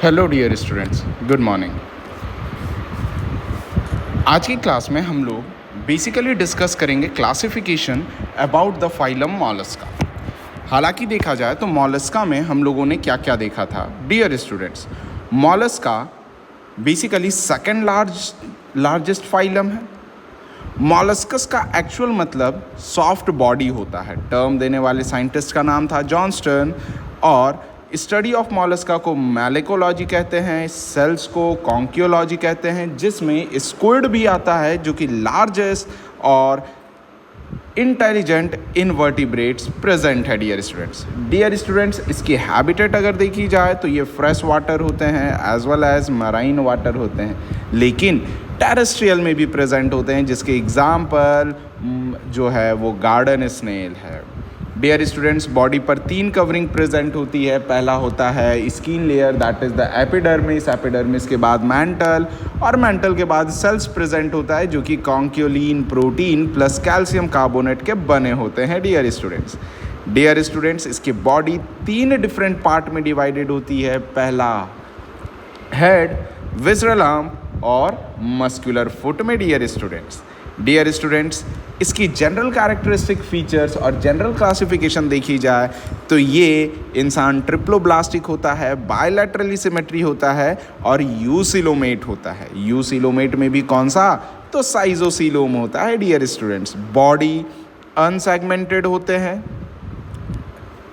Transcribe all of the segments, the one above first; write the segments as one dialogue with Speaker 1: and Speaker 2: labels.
Speaker 1: Hello dear students, good morning. आज की class में हम लोग बेसिकली डिस्कस करेंगे classification about the phylum Mollusca. हालांकि देखा जाए तो मॉलस्का में हम लोगों ने क्या क्या देखा था dear students. Mollusca basically second largest phylum है। मॉलस्कस का एक्चुअल मतलब सॉफ्ट बॉडी होता है। टर्म देने वाले साइंटिस्ट का नाम था जॉनस्टन, और स्टडी ऑफ मॉलस्का को मैलेकोलॉजी कहते हैं, सेल्स को कॉन्कियोलॉजी कहते हैं, जिसमें स्क्विड भी आता है जो कि लार्जेस्ट और इंटेलिजेंट इनवर्टिब्रेट्स प्रेजेंट है डियर स्टूडेंट्स। इसकी हैबिटेट अगर देखी जाए तो ये फ्रेश वाटर होते हैं as well as marine water होते हैं, लेकिन टेरेस्ट्रियल में भी प्रेजेंट होते हैं, जिसके एग्जाम्पल जो है वो गार्डन स्नेल है। डियर स्टूडेंट्स, बॉडी पर 3 कवरिंग प्रेजेंट होती है। पहला होता है skin layer, that is the epidermis. Epidermis के बाद मेंटल, और मेंटल के बाद सेल्स प्रेजेंट होता है जो कि कॉन्क्योलिन प्रोटीन प्लस कैल्शियम कार्बोनेट के बने होते हैं डियर स्टूडेंट्स, इसकी बॉडी 3 डिफरेंट पार्ट में डिवाइडेड होती है। पहला हेड, विसरल आर्म और मस्कुलर फुट में डियर स्टूडेंट्स, इसकी जनरल कैरेक्टरिस्टिक फीचर्स और जनरल क्लासिफिकेशन देखी जाए तो ये इंसान ट्रिप्लोब्लास्टिक होता है, बायलैटरली सिमेट्री होता है और यूसिलोमेट होता है। यूसिलोमेट में भी कौन सा? तो साइजोसीलोम होता है डियर स्टूडेंट्स। बॉडी अनसेगमेंटेड होते हैं,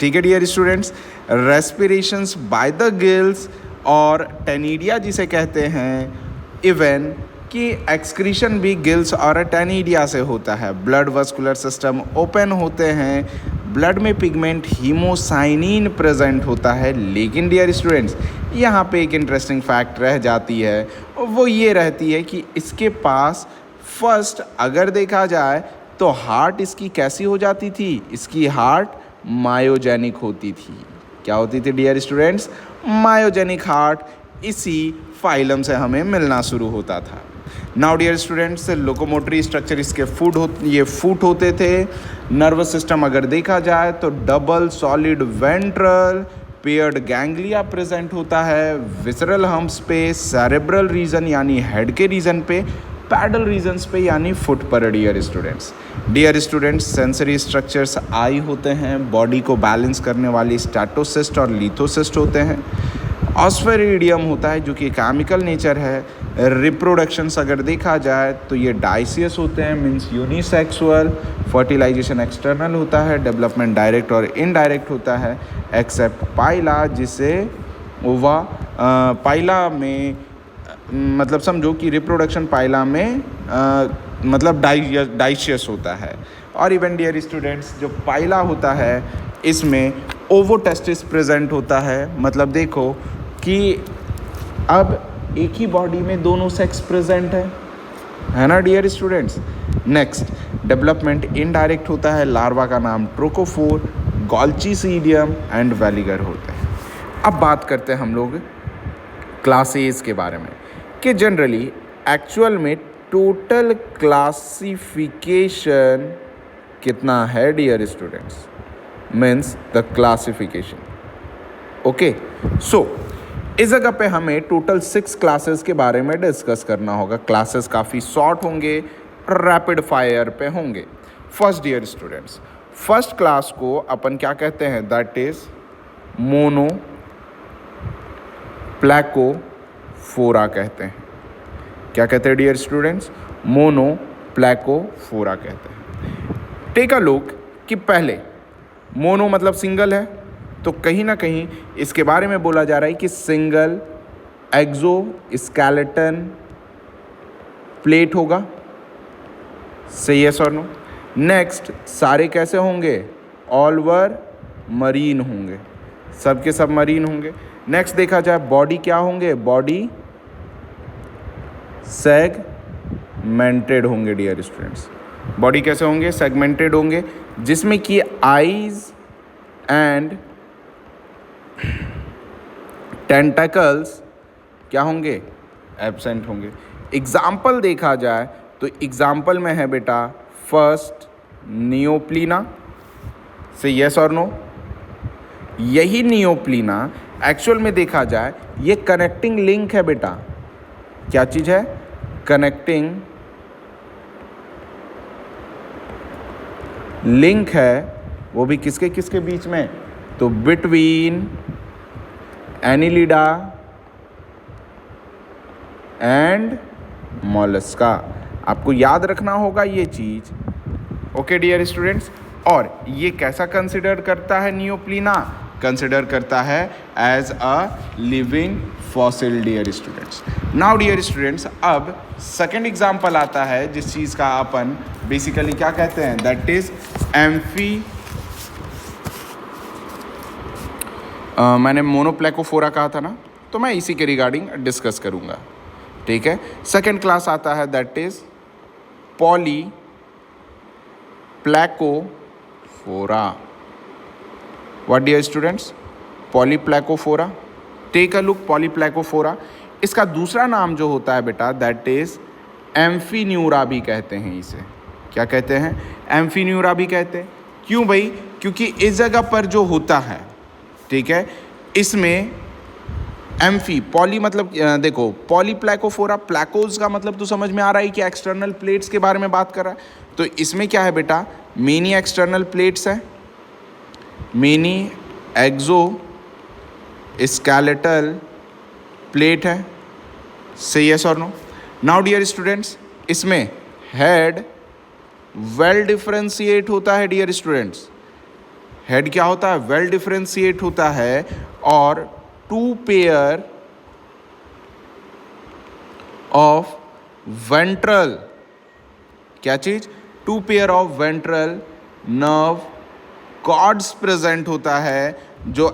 Speaker 1: ठीक है dear students. Respirations by the gills और टेनिडिया जिसे कहते हैं, इवन कि एक्सक्रीशन भी गिल्स और टेनिडिया से होता है। ब्लड वस्कुलर सिस्टम ओपन होते हैं, ब्लड में पिगमेंट हीमोसाइनिन प्रेजेंट होता है। लेकिन डियर स्टूडेंट्स, यहाँ पे एक इंटरेस्टिंग फैक्ट रह जाती है, वो ये रहती है कि इसके पास फर्स्ट अगर देखा जाए तो हार्ट इसकी कैसी हो जाती थी? इसकी हार्ट मायोजेनिक होती थी। क्या होती थी डियर स्टूडेंट्स? मायोजेनिक हार्ट इसी फाइलम से हमें मिलना शुरू होता था। Now dear students, locomotory structure इसके फुट होते थे। नर्वस सिस्टम अगर देखा जाए तो double solid ventral paired ganglia present होता है। विसरल हम्प्स पे, सेरेब्रल रीजन यानी हेड के रीजन पे, पैडल रीजन्स पे यानी फुट पर dear students, sensory structures eye होते हैं। बॉडी को बैलेंस करने वाली स्टैटोसिस्ट और लिथोसिस्ट होते हैं। ऑस्फेरिडियम होता है जो कि केमिकल नेचर है। रिप्रोडक्शंस अगर देखा जाए तो ये डाइसियस होते हैं, मीन्स यूनिसेक्सुअल। फर्टिलाइजेशन एक्सटर्नल होता है, डेवलपमेंट डायरेक्ट और इनडायरेक्ट होता है, एक्सेप्ट पाइला, जिसे ओवा पाइला में मतलब समझो कि रिप्रोडक्शन पाइला में मतलब डाइशियस होता है। और इवन डियर स्टूडेंट्स, जो पाइला होता है इसमें ओवोटेस्टिस प्रेजेंट होता है। मतलब देखो कि अब एक ही बॉडी में दोनों सेक्स प्रेजेंट है ना dear students. Next, development indirect होता है। लार्वा का नाम ट्रोकोफोर, गॉल्चीसीडियम एंड वेलिगर होते हैं। अब बात करते हैं हम लोग क्लासेस के बारे में कि जनरली एक्चुअल में टोटल क्लासिफिकेशन कितना है dear students, means the classification. Okay, so इस जगह पे हमें टोटल 6 क्लासेस के बारे में डिस्कस करना होगा। क्लासेस काफ़ी शॉर्ट होंगे, रैपिड फायर पे होंगे। First dear students, first class को अपन क्या कहते हैं? दैट इज मोनो प्लैकोफोरा कहते हैं। क्या कहते हैं डियर स्टूडेंट्स? मोनो प्लैकोफोरा कहते हैं। टेक अ लुक कि पहले मोनो मतलब सिंगल है, तो कहीं ना कहीं इसके बारे में बोला जा रहा है कि सिंगल एक्सोस्केलेटन प्लेट होगा। से यस और नो? नेक्स्ट, सारे कैसे होंगे? ऑल वर मरीन होंगे, सब के सब मरीन होंगे। नेक्स्ट देखा जाए बॉडी क्या होंगे? बॉडी सेगमेंटेड होंगे डियर स्टूडेंट्स। बॉडी कैसे होंगे? सेगमेंटेड होंगे, जिसमें कि आईज एंड टेंटाकल्स क्या होंगे? एब्सेंट होंगे। एग्जाम्पल देखा जाए तो एग्जाम्पल में है बेटा फर्स्ट नियोप्लीना। से यस और नो? यही नियोप्लीना एक्चुअल में देखा जाए ये कनेक्टिंग लिंक है बेटा। क्या चीज़ है? कनेक्टिंग लिंक है, वो भी किसके किसके बीच में? तो बिटवीन एनिलिडा एंड मॉलस्का। आपको याद रखना होगा ये चीज़। Okay dear students. और ये कैसा कंसिडर करता है नियोप्लीना? कंसिडर करता है as a living fossil dear students. Now dear students, अब सेकेंड एग्जाम्पल आता है जिस चीज़ का अपन बेसिकली क्या कहते हैं, दैट इज मैंने मोनोप्लेकोफोरा कहा था ना, तो मैं इसी के रिगार्डिंग डिस्कस करूंगा। ठीक है, सेकेंड क्लास आता है that is Polyplacophora. What dear students? Polyplacophora. Take a look, Polyplacophora. इसका दूसरा नाम जो होता है बेटा दैट इज एम्फीन्यूरा भी कहते हैं इसे। क्या कहते हैं? एम्फीन्यूरा भी कहते हैं। क्यों भाई? क्योंकि इस जगह पर जो होता है, ठीक है, इसमें एम्फी पॉली मतलब देखो पॉलीप्लेकोफोरा, प्लेकोज का मतलब तो समझ में आ रहा है कि एक्सटर्नल प्लेट्स के बारे में बात कर रहा है। तो इसमें क्या है बेटा? मेनी एक्सटर्नल प्लेट्स है, मेनी एक्सो स्केलेटल प्लेट है। से यस और नो? नाउ डियर स्टूडेंट्स, इसमें हेड वेल डिफरेंशिएट होता है डियर स्टूडेंट्स। हेड क्या होता है? वेल डिफरेंशिएट होता है। और टू पेयर ऑफ वेंट्रल, क्या चीज? Two pair of ventral nerve cords present होता है, जो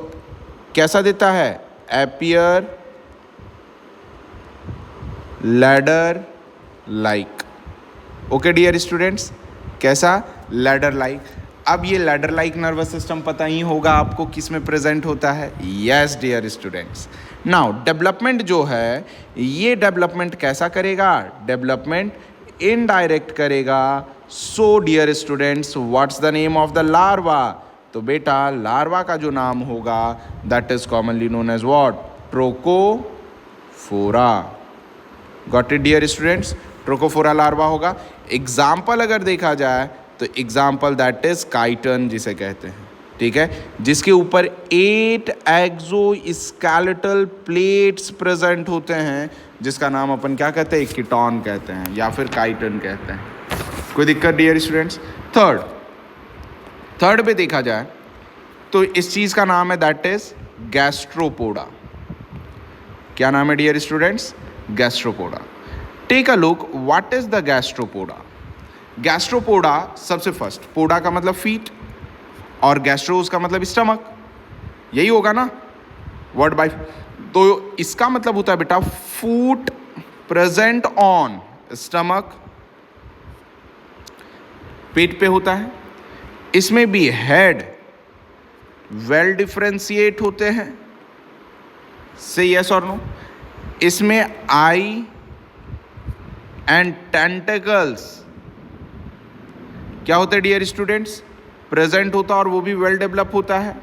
Speaker 1: कैसा देता है? Appear ladder like. Okay dear students, कैसा? Ladder like. अब ये लैडर लाइक नर्वस सिस्टम पता ही होगा आपको किस में प्रेजेंट होता है। Yes dear students. Now development जो है, ये डेवलपमेंट कैसा करेगा? डेवलपमेंट इनडायरेक्ट करेगा। So dear students, what's the name of the larva? तो बेटा लार्वा का जो नाम होगा that is commonly known as what? Trochophora. Got it dear students? Trochophora larva होगा। एग्जाम्पल अगर देखा जाए तो एग्जाम्पल दैट इज काइटन जिसे कहते हैं, ठीक है, जिसके ऊपर 8 एक्सोस्केलेटल प्लेट्स प्रेजेंट होते हैं, जिसका नाम अपन क्या कहते हैं? कीटोन कहते हैं या फिर काइटन कहते हैं। कोई दिक्कत डियर स्टूडेंट्स? थर्ड पे देखा जाए तो इस चीज का नाम है दैट इज गैस्ट्रोपोडा। क्या नाम है dear students? Gastropoda. Take a look, what is the Gastropoda? Gastropoda, सबसे फर्स्ट, पोडा का मतलब फीट और गैस्ट्रोस का मतलब स्टमक, यही होगा ना वर्ड बाय। तो इसका मतलब होता है बेटा फूड प्रेजेंट ऑन स्टमक, पेट पे होता है। इसमें भी हेड वेल डिफरेंशिएट होते हैं। से यस और नो? इसमें आई एंड टेंटेकल्स क्या होते हैं डियर स्टूडेंट्स? प्रेजेंट होता है और वो भी वेल डेवलप होता है।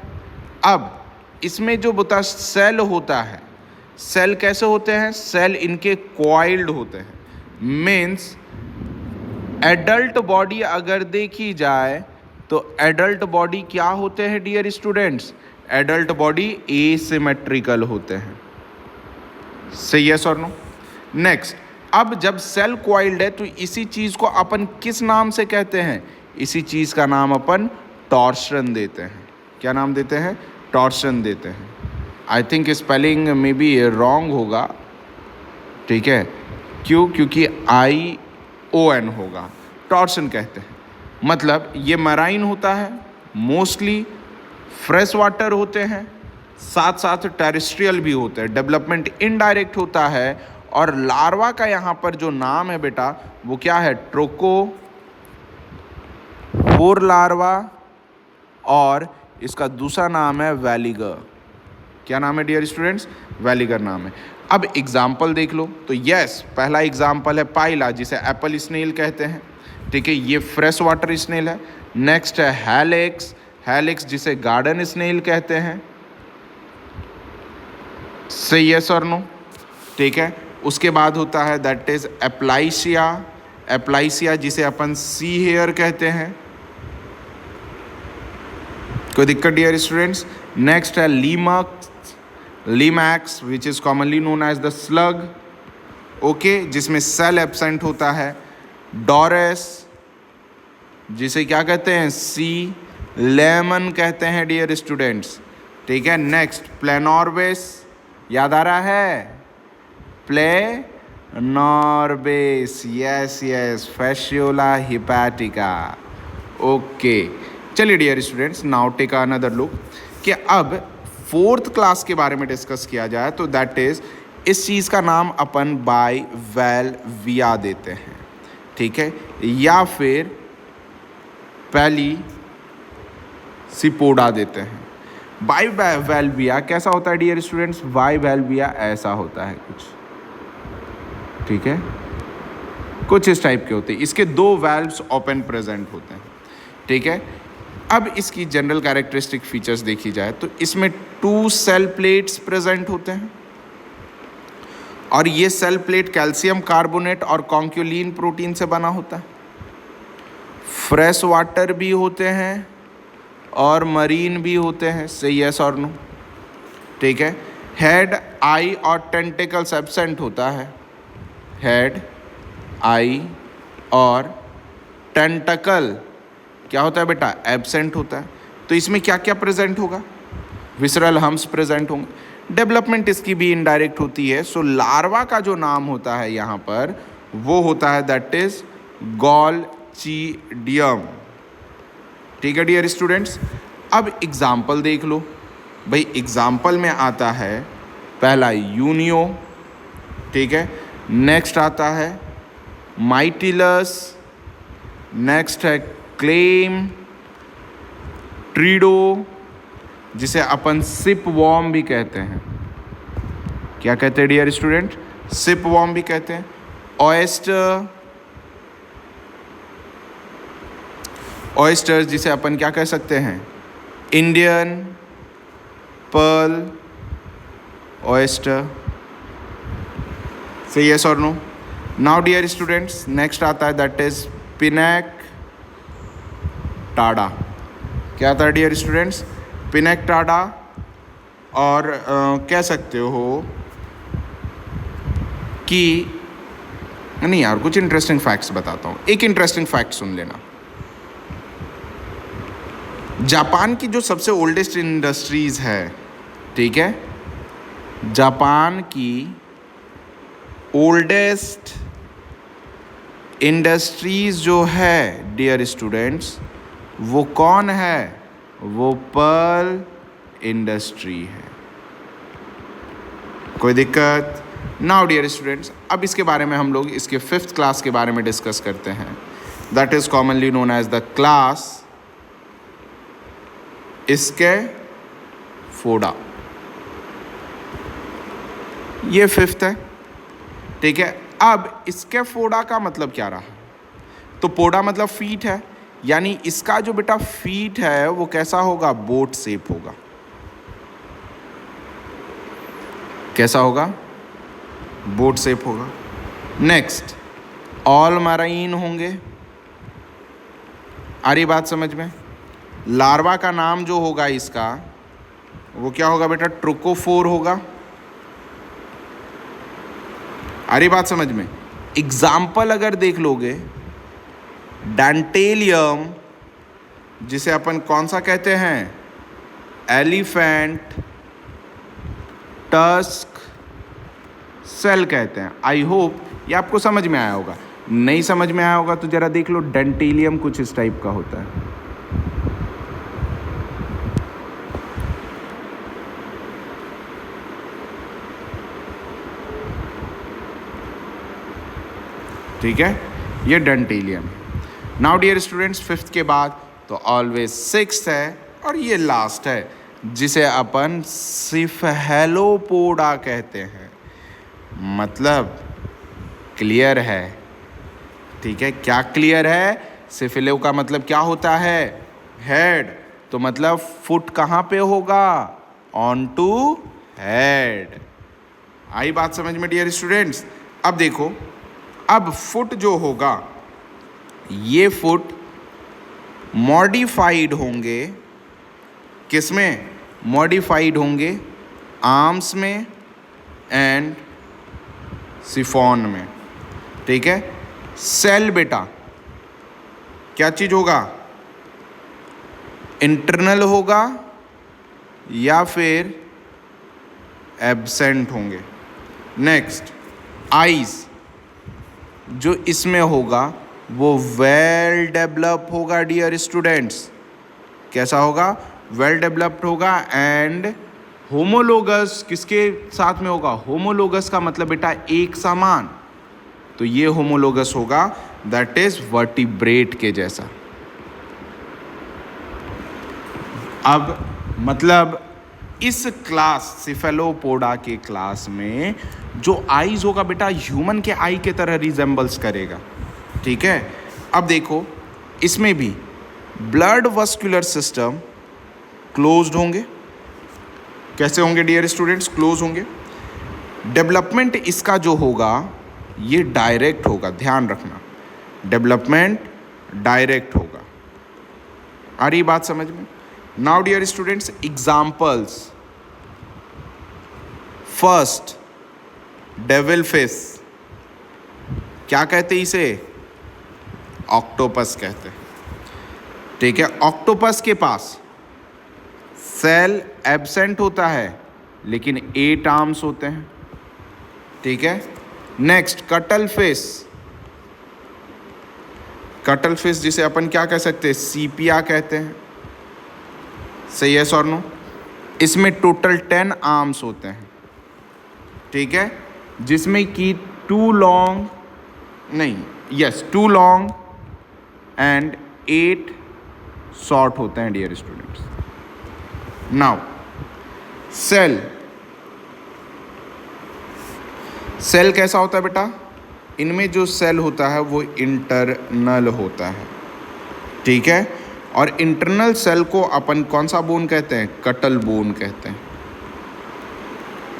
Speaker 1: अब इसमें जो बता सेल होता है, सेल कैसे होते हैं? सेल इनके कॉइल्ड होते हैं। मीन्स एडल्ट बॉडी अगर देखी जाए तो एडल्ट बॉडी क्या होते हैं dear students? Adult body asymmetrical होते हैं। से यस और नो? नेक्स्ट, अब जब सेल कॉइल्ड है तो इसी चीज को अपन किस नाम से कहते हैं? इसी चीज का नाम अपन टॉर्शन देते हैं। क्या नाम देते हैं? टॉर्शन देते हैं। आई थिंक स्पेलिंग में भी रॉन्ग होगा, ठीक है, क्यों? क्योंकि ION होगा। टॉर्शन कहते हैं, मतलब ये मराइन होता है, मोस्टली फ्रेश वाटर होते हैं, साथ साथ टेरेस्ट्रियल भी होते हैं। डेवलपमेंट इनडायरेक्ट होता है। और लार्वा का यहाँ पर जो नाम है बेटा वो क्या है? ट्रोकोफोर लार्वा, और इसका दूसरा नाम है वैलिगर। क्या नाम है डियर स्टूडेंट्स? वैलिगर नाम है। अब एग्जाम्पल देख लो तो यस, पहला एग्जाम्पल है पाइला जिसे एप्पल स्नेल कहते हैं, ठीक है, ये फ्रेश वाटर स्नेल है। नेक्स्ट है हेलिक्स, हेलिक्स जिसे गार्डन स्नेल कहते हैं। से यस और नो, ठीक है। उसके बाद होता है दैट इज एप्लाइसिया, एप्लाइसिया जिसे अपन सी हेयर कहते हैं। कोई दिक्कत डियर स्टूडेंट्स? नेक्स्ट है Limax, Limax which is commonly known as the slug, okay, जिसमें सेल एब्सेंट होता है। डोरस जिसे क्या कहते हैं? सी लेमन कहते हैं डियर स्टूडेंट्स, ठीक है। नेक्स्ट प्लेनोर्बिस, याद आ रहा है? Planorbis, yes yes, Fasciola hepatica, okay. चलिए dear students, now take another look कि अब फोर्थ क्लास के बारे में डिस्कस किया जाए तो दैट इज इस चीज़ का नाम अपन बाइवेल्विया देते हैं, ठीक है, या फिर पहली सिपोडा देते हैं। बाइवेल्विया कैसा होता है डियर स्टूडेंट्स? बाइवेल्विया ऐसा होता है कुछ, ठीक है, कुछ इस टाइप के होते हैं। इसके दो वेल्व्स ओपन प्रेजेंट होते हैं, ठीक है। अब इसकी जनरल कैरेक्टरिस्टिक फीचर्स देखी जाए तो इसमें 2 सेल प्लेट्स प्रेजेंट होते हैं और ये सेल प्लेट कैल्शियम कार्बोनेट और कॉन्क्यूलिन प्रोटीन से बना होता है। फ्रेश वाटर भी होते हैं और मरीन भी होते हैं, से यस और नो, ठीक है। हेड, आई और टेंटिकल्स एब्सेंट होता है। हेड, आई और टेंटकल क्या होता है बेटा? एब्सेंट होता है। तो इसमें क्या क्या प्रेजेंट होगा? विसरल हम्स प्रेजेंट होंगे। डेवलपमेंट इसकी भी इनडायरेक्ट होती है। सो लार्वा का जो नाम होता है यहाँ पर वो होता है दैट इज गॉलचीडियम, ठीक है डियर स्टूडेंट्स। अब एग्जाम्पल देख लो भाई, एग्जाम्पल में आता है पहला यूनियो, ठीक है, नेक्स्ट आता है माइटिलस, नेक्स्ट है क्लेम, ट्रीडो जिसे अपन सिप वॉर्म भी कहते हैं। क्या कहते हैं डियर स्टूडेंट? सिप वॉर्म भी कहते हैं। ऑयस्टर, ऑयस्टर जिसे अपन क्या कह सकते हैं? Indian pearl oyster, say yes और no. Now dear students, next आता है दैट इज पिनेक टाडा। क्या था डियर स्टूडेंट्स? पिनेक टाडा, और कह सकते हो कि नहीं यार, कुछ इंटरेस्टिंग फैक्ट्स बताता हूँ। एक इंटरेस्टिंग फैक्ट सुन लेना। जापान की जो सबसे ओल्डेस्ट इंडस्ट्रीज है, ठीक है, जापान की ओल्डेस्ट इंडस्ट्रीज जो है डियर स्टूडेंट्स वो कौन है? वो पर्ल इंडस्ट्री है। कोई दिक्कत? नाउ डियर स्टूडेंट्स, अब इसके बारे में हम लोग इसके 5th क्लास के बारे में डिस्कस करते हैं। That is commonly known as the class इसके फोडा। ये 5th है, ठीक है। अब इसके फोडा का मतलब क्या रहा? तो पोडा मतलब फीट है, यानी इसका जो बेटा फीट है वो कैसा होगा? बोट शेप होगा। कैसा होगा? बोट शेप होगा। नेक्स्ट ऑल मरीन होंगे। आ रही बात समझ में? लार्वा का नाम जो होगा इसका वो क्या होगा बेटा? ट्रोकोफोर होगा। आ रही बात समझ में? एग्जाम्पल अगर देख लोगे, डेंटेलियम जिसे अपन कौन सा कहते हैं? एलिफेंट टस्क सेल कहते हैं। आई होप ये आपको समझ में आया होगा। नहीं समझ में आया होगा तो जरा देख लो, डेंटेलियम कुछ इस टाइप का होता है। ठीक है, ये डेंटेलियम है। नाउ डियर स्टूडेंट्स, 5th के बाद तो ऑलवेज 6th है और ये लास्ट है जिसे अपन सिफेलोपोडा कहते हैं। मतलब क्लियर है, ठीक है। क्या क्लियर है? सिफिलो का मतलब क्या होता है? हेड। तो मतलब फुट कहाँ पे होगा? On to head. आई बात समझ में डियर स्टूडेंट्स? अब देखो, अब फुट जो होगा, ये फुट मॉडिफाइड होंगे किसमें? मॉडिफाइड होंगे आर्म्स में एंड सिफॉन में, ठीक है। सेल बेटा क्या चीज होगा? इंटरनल होगा या फिर एब्सेंट होंगे। नेक्स्ट, आईज जो इसमें होगा वो वेल डेवलप होगा डियर स्टूडेंट्स। कैसा होगा? वेल डेवलप्ड होगा। एंड होमोलोगस किसके साथ में होगा? होमोलोगस का मतलब बेटा एक समान, तो ये होमोलोगस होगा, दैट इज वर्टिब्रेट के जैसा। अब मतलब इस क्लास सिफेलोपोडा के क्लास में जो आईज होगा बेटा ह्यूमन के आई के तरह रिजेंबल्स करेगा, ठीक है। अब देखो, इसमें भी ब्लड वस्कुलर सिस्टम क्लोज्ड होंगे। कैसे होंगे डियर स्टूडेंट्स? क्लोज होंगे। डेवलपमेंट इसका जो होगा ये डायरेक्ट होगा, ध्यान रखना, डेवलपमेंट डायरेक्ट होगा। आ रही बात समझ में? Now dear students, examples. First, devil fish. क्या कहते इसे? ऑक्टोपस कहते, ठीक है। ऑक्टोपस के पास सेल एब्सेंट होता है लेकिन 8 आर्म्स होते हैं, ठीक है। Next, cuttle fish. Cuttle fish जिसे अपन क्या कह सकते हैं? सीपिया कहते हैं। सही है और नो? इसमें टोटल 10 आर्म्स होते हैं, ठीक है, जिसमें कि 2 लॉन्ग एंड 8 शॉर्ट होते हैं डियर स्टूडेंट्स। नाउ सेल कैसा होता है बेटा? इनमें जो सेल होता है वो इंटरनल होता है, ठीक है। और इंटरनल सेल को अपन कौन सा बोन कहते हैं? कटल बोन कहते हैं,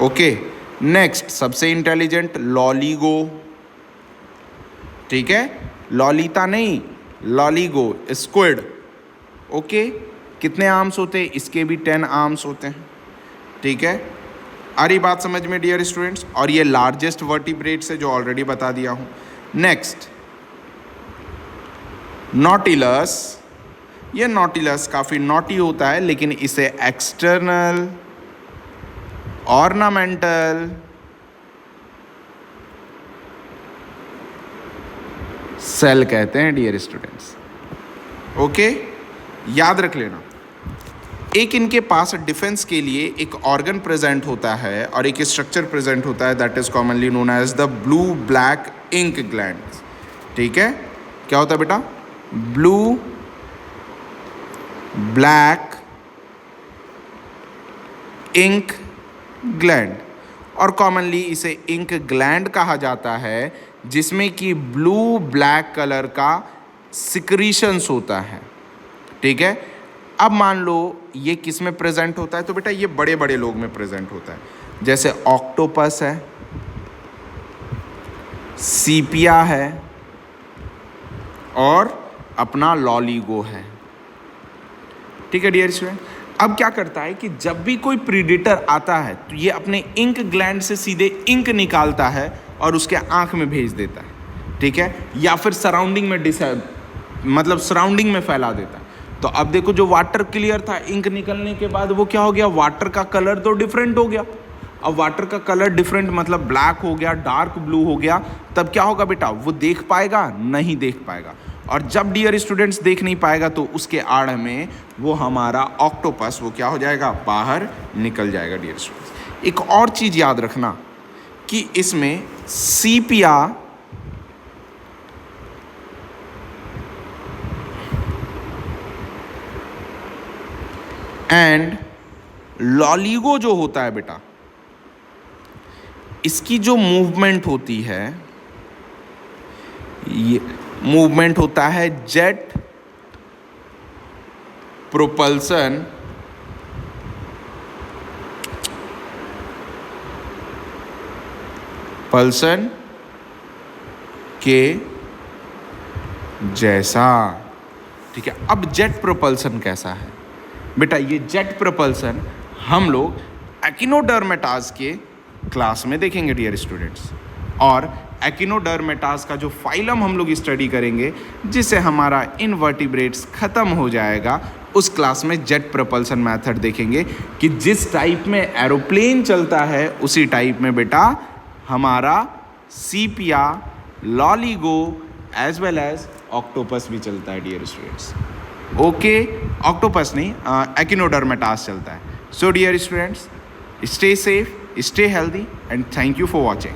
Speaker 1: ओके। नेक्स्ट, सबसे इंटेलिजेंट लॉलीगो, ठीक है। लॉलीता नहीं, लॉलीगो, स्क्विड, ओके। कितने आर्म्स होते हैं? इसके भी 10 आर्म्स होते हैं, ठीक है। आ रही बात समझ में डियर स्टूडेंट्स? और ये लार्जेस्ट वर्टिब्रेट्स है जो ऑलरेडी बता दिया हूं। Next, Nautilus. ये नॉटिलस काफी नॉटी होता है लेकिन इसे एक्सटर्नल ऑर्नामेंटल सेल कहते हैं डियर स्टूडेंट्स, ओके। याद रख लेना, एक इनके पास डिफेंस के लिए एक ऑर्गन प्रेजेंट होता है और एक स्ट्रक्चर प्रेजेंट होता है, that is commonly known as the blue black ink glands, ठीक है। क्या होता है बेटा? ब्लू ब्लैक इंक ग्लैंड, और कॉमनली इसे इंक ग्लैंड कहा जाता है, जिसमें कि ब्लू ब्लैक कलर का सिक्रीशंस होता है, ठीक है। अब मान लो ये किस में प्रेजेंट होता है? तो बेटा ये बड़े बड़े लोग में प्रेजेंट होता है, जैसे ऑक्टोपस है, सीपिया है और अपना लॉलीगो है, ठीक है डियर स्टूडेंट। अब क्या करता है कि जब भी कोई प्रीडेटर आता है तो ये अपने इंक ग्लैंड से सीधे इंक निकालता है और उसके आंख में भेज देता है, ठीक है, या फिर सराउंडिंग में मतलब सराउंडिंग में फैला देता है। तो अब देखो, जो वाटर क्लियर था, इंक निकलने के बाद वो क्या हो गया? वाटर का कलर तो डिफरेंट हो गया। अब वाटर का कलर डिफरेंट मतलब ब्लैक हो गया, डार्क ब्लू हो गया, तब क्या होगा बेटा? वो देख पाएगा? नहीं देख पाएगा। और जब डियर स्टूडेंट्स देख नहीं पाएगा तो उसके आड़ में वो हमारा ऑक्टोपस वो क्या हो जाएगा? बाहर निकल जाएगा डियर स्टूडेंट्स। एक और चीज़ याद रखना कि इसमें सीपिया एंड लॉलीगो जो होता है बेटा, इसकी जो मूवमेंट होती है, ये मूवमेंट होता है जेट प्रोपल्सन प्रोपल्सन के जैसा। ठीक है, अब जेट प्रोपल्सन कैसा है बेटा? ये जेट प्रोपल्सन हम लोग एकिनोडर्मेटास के क्लास में देखेंगे डियर स्टूडेंट्स। और एकिनोडर्मेटास का जो फाइलम हम लोग स्टडी करेंगे, जिससे हमारा इनवर्टिब्रेट्स खत्म हो जाएगा, उस क्लास में जेट प्रोपल्सन मेथड देखेंगे कि जिस टाइप में एरोप्लेन चलता है उसी टाइप में बेटा हमारा Sepia, Loligo as well as octopus भी चलता है डियर स्टूडेंट्स। ओके, ऑक्टोपस नहीं, एकिनोडर्मेटास चलता है। So dear students, stay safe, stay healthy and thank you for watching.